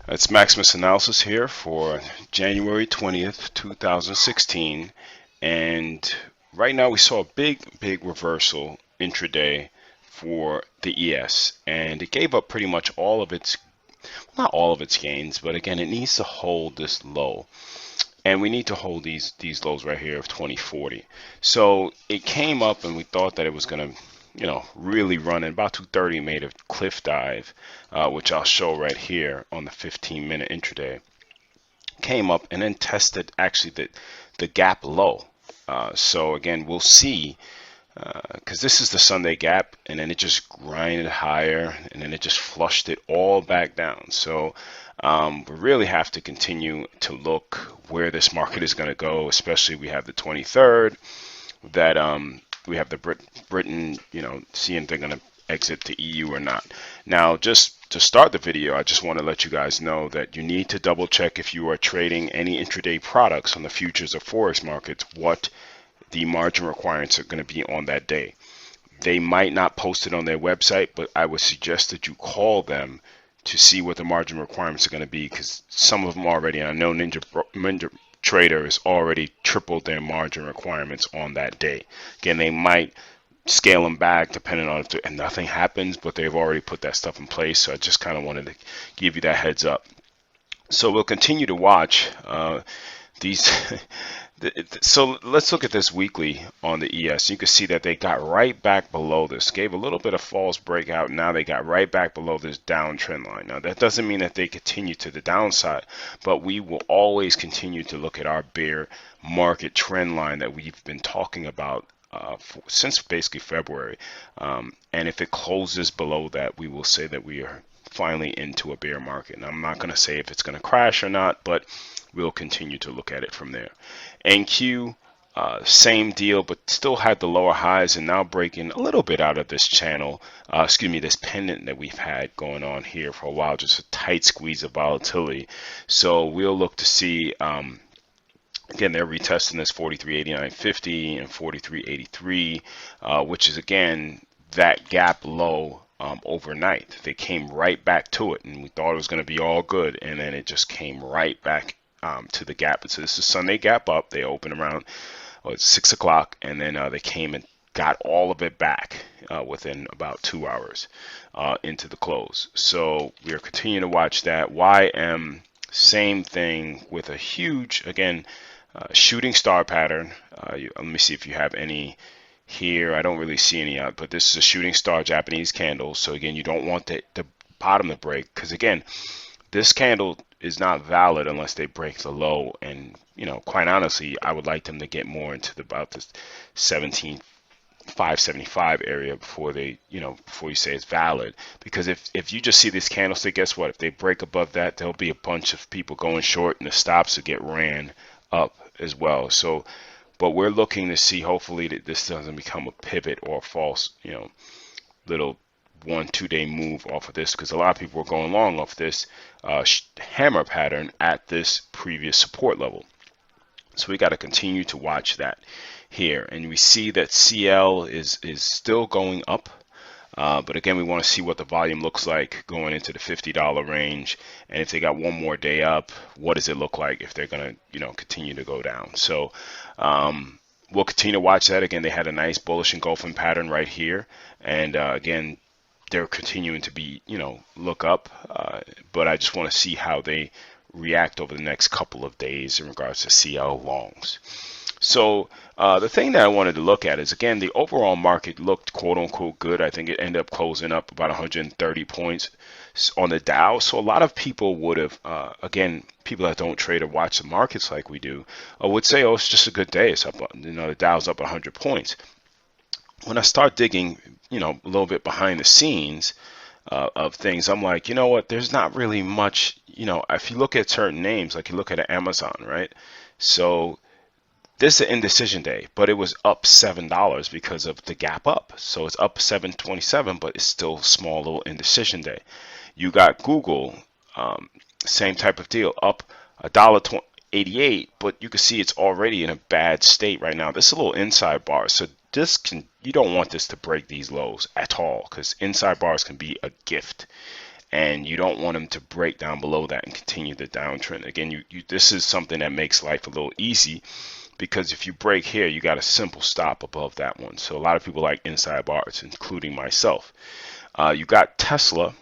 It's Maximus Analysis here for January 20th, 2016. And right now we saw a big reversal intraday for the ES. And it gave up pretty much all of its, not all of its gains, but again, it needs to hold this low. And we need to hold these lows right here of 2040. So it came up and we thought that it was going to really run in about 230, made a cliff dive, which I'll show right here on the 15-minute intraday. Came up and then tested actually the gap low. So again, we'll see, because this is the Sunday gap, and then it just grinded higher, and then it just flushed it all back down. So we really have to continue to look where this market is going to go, especially we have the 23rd, that we have the Britain, seeing if they're going to exit the EU or not. Now, just to start the video, I just want to let you guys know that you need to double check if you are trading any intraday products on the futures or forex markets, what the margin requirements are going to be on that day. They might not post it on their website, but I would suggest that you call them to see what the margin requirements are going to be, because some of them already, and I know Ninja Trader has already tripled their margin requirements on that day. Again, they might scale them back depending on if nothing happens, but they've already put that stuff in place. So I just kind of wanted to give you that heads up. So we'll continue to watch these. So let's look at this weekly on the ES. You can see that they got right back below this, gave a little bit of false breakout. Now they got right back below this downtrend line. Now that doesn't mean that they continue to the downside, but we will always continue to look at our bear market trend line that we've been talking about since basically February. And if it closes below that, we will say that we are finally into a bear market. And I'm not going to say if it's going to crash or not, but we'll continue to look at it from there. NQ, same deal, but still had the lower highs and now breaking a little bit out of this channel, this pendant that we've had going on here for a while, just a tight squeeze of volatility. So we'll look to see, again, they're retesting this 43.8950 and 43.83, which is again that gap low overnight. They came right back to it, and we thought it was going to be all good, and then it just came right back to the gap. So this is Sunday gap up. They opened around 6 o'clock, and then they came and got all of it back within about 2 hours into the close. So we are continuing to watch that. YM, same thing with a huge, again, shooting star pattern. Let me see if you have any here. I don't really see any out, but this is a shooting star Japanese candle. So again, you don't want the bottom to break, because again, this candle is not valid unless they break the low. And quite honestly, I would like them to get more into about this 17,575 area before they, before you say it's valid. Because if you just see this candlestick, guess what? If they break above that, there'll be a bunch of people going short, and the stops will get ran up as well. So, but we're looking to see, hopefully, that this doesn't become a pivot or a false, little 1-2 day move off of this, because a lot of people are going long off this hammer pattern at this previous support level. So we got to continue to watch that here, and we see that CL is still going up. But again, we want to see what the volume looks like going into the $50 range, and if they got one more day up, what does it look like if they're going to continue to go down. So we'll continue to watch that. Again, they had a nice bullish engulfing pattern right here, and again, they're continuing to be look up, but I just want to see how they react over the next couple of days in regards to CL longs. So the thing that I wanted to look at is, again, the overall market looked quote unquote good. I think it ended up closing up about 130 points on the Dow. So a lot of people would have, again, people that don't trade or watch the markets like we do, would say, oh, it's just a good day. It's up, the Dow's up 100 points. When I start digging, a little bit behind the scenes of things, I'm like, you know what? There's not really much, if you look at certain names, like you look at Amazon, right? So this is an indecision day, but it was up $7 because of the gap up. So it's up 727, but it's still a small little indecision day. You got Google, same type of deal, up $1.88, but you can see it's already in a bad state right now. This is a little inside bar, so you don't want this to break these lows at all, because inside bars can be a gift. and you don't want them to break down below that and continue the downtrend. Again, this is something that makes life a little easy, because if you break here, you got a simple stop above that one. So a lot of people like inside bars, including myself. You got Tesla,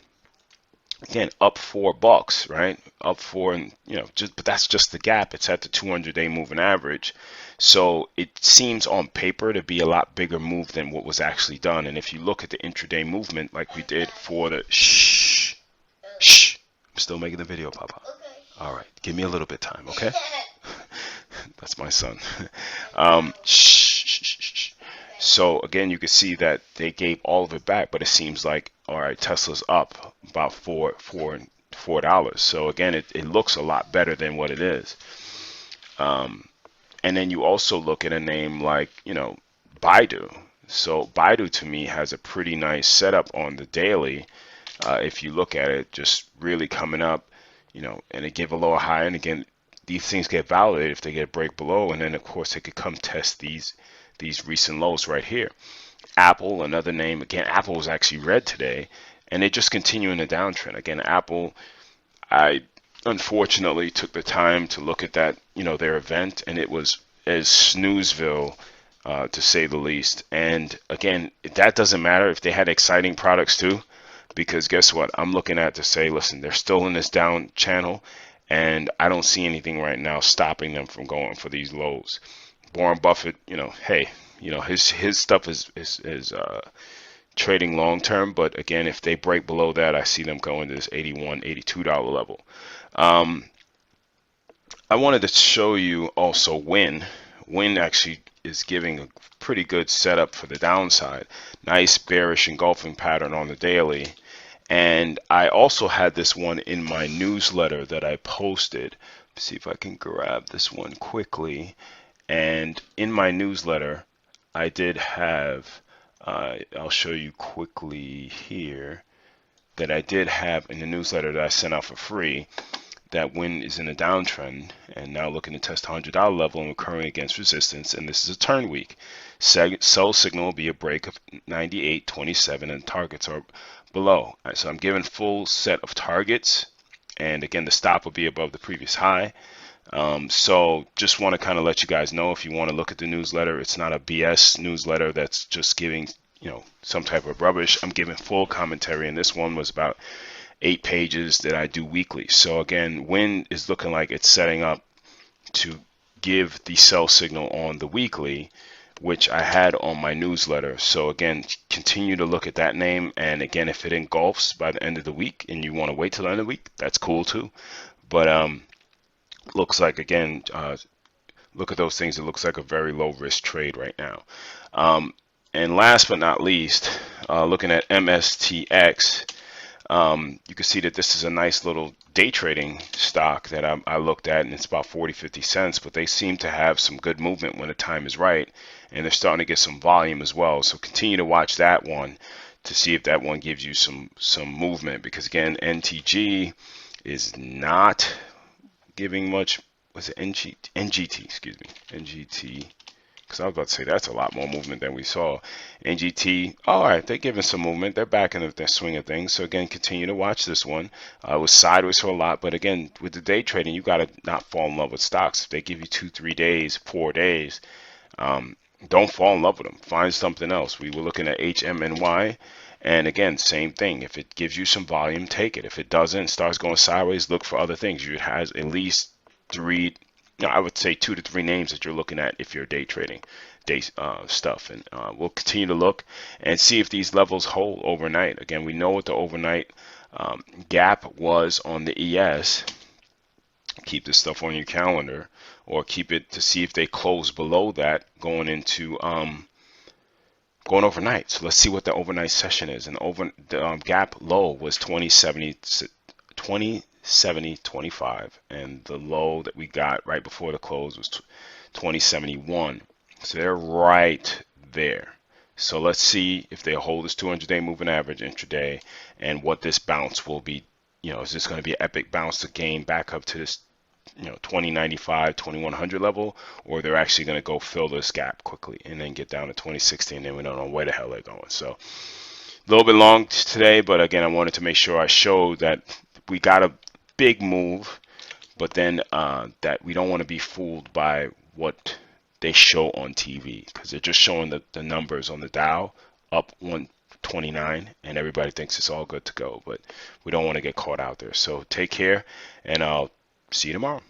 again, up $4, right? Up four, and but that's just the gap. It's at the 200-day moving average. So it seems on paper to be a lot bigger move than what was actually done. And if you look at the intraday movement, like we did for the shh, I'm still making the video, Papa. Okay. All right, give me a little bit of time, okay? That's my son. Shh. So again, you can see that they gave all of it back, but it seems like, all right, Tesla's up about $4. So again, it looks a lot better than what it is. And then you also look at a name like, Baidu. So Baidu to me has a pretty nice setup on the daily. If you look at it, just really coming up, and it give a lower high. And again, these things get validated if they get a break below, and then of course they could come test these recent lows right here. Apple, another name. Again, Apple was actually red today, and they just continue in the downtrend. Again, Apple, I unfortunately took the time to look at that, their event, and it was as snoozeville, to say the least. And again, that doesn't matter if they had exciting products too, because guess what? I'm looking at to say, listen, they're still in this down channel, and I don't see anything right now stopping them from going for these lows. Warren Buffett, hey, his stuff is trading long term, but again, if they break below that, I see them going to this $81, $82 level. I wanted to show you also Win. Win actually is giving a pretty good setup for the downside. Nice bearish engulfing pattern on the daily. And I also had this one in my newsletter that I posted. Let's see if I can grab this one quickly. And in my newsletter, I did have, I'll show you quickly here, that I did have in the newsletter that I sent out for free, that Win is in a downtrend and now looking to test $100 level and recurring against resistance. And this is a turn week. Sell signal will be a break of 98.27, and targets are below. Right, so I'm giving full set of targets, and again, the stop will be above the previous high. So just want to kind of let you guys know, if you want to look at the newsletter, it's not a BS newsletter that's just giving, some type of rubbish. I'm giving full commentary, and this one was about 8 pages that I do weekly. So again, Win is looking like it's setting up to give the sell signal on the weekly, which I had on my newsletter. So again, continue to look at that name. And again, if it engulfs by the end of the week and you want to wait till the end of the week, that's cool too. But looks like, again, look at those things. It looks like a very low risk trade right now. And last but not least, looking at MSTX, you can see that this is a nice little day trading stock that I looked at, and it's about 40-50 cents, but they seem to have some good movement when the time is right, and they're starting to get some volume as well. So continue to watch that one to see if that one gives you some movement, because again, NTG is not giving much. Was it NGT, excuse me, NGT, because I was about to say that's a lot more movement than we saw. NGT, all right, they're giving some movement. They're back in the swing of things. So again, continue to watch this one. It was sideways for a lot, but again, with the day trading, you got to not fall in love with stocks. If they give you 2, 3 days, 4 days, don't fall in love with them. Find something else. We were looking at HMNY, and again, same thing. If it gives you some volume, take it. If it doesn't, starts going sideways, look for other things. You have at least 3, I would say 2 to 3 names that you're looking at if you're day trading stuff. And we'll continue to look and see if these levels hold overnight. Again, we know what the overnight gap was on the ES. Keep this stuff on your calendar, or keep it to see if they close below that going into going overnight. So let's see what the overnight session is. And the gap low was 2070.25, and the low that we got right before the close was 2071. So they're right there. So let's see if they hold this 200-day moving average intraday, and what this bounce will be. Is this going to be an epic bounce to gain back up to this 2095, 2100 level, or they're actually going to go fill this gap quickly and then get down to 2060, and then we don't know where the hell they're going. So A little bit long today, but again, I wanted to make sure I showed that we got a big move, but then that we don't want to be fooled by what they show on TV, because they're just showing the numbers on the Dow up 129, and everybody thinks it's all good to go, but we don't want to get caught out there. So take care, and I'll see you tomorrow.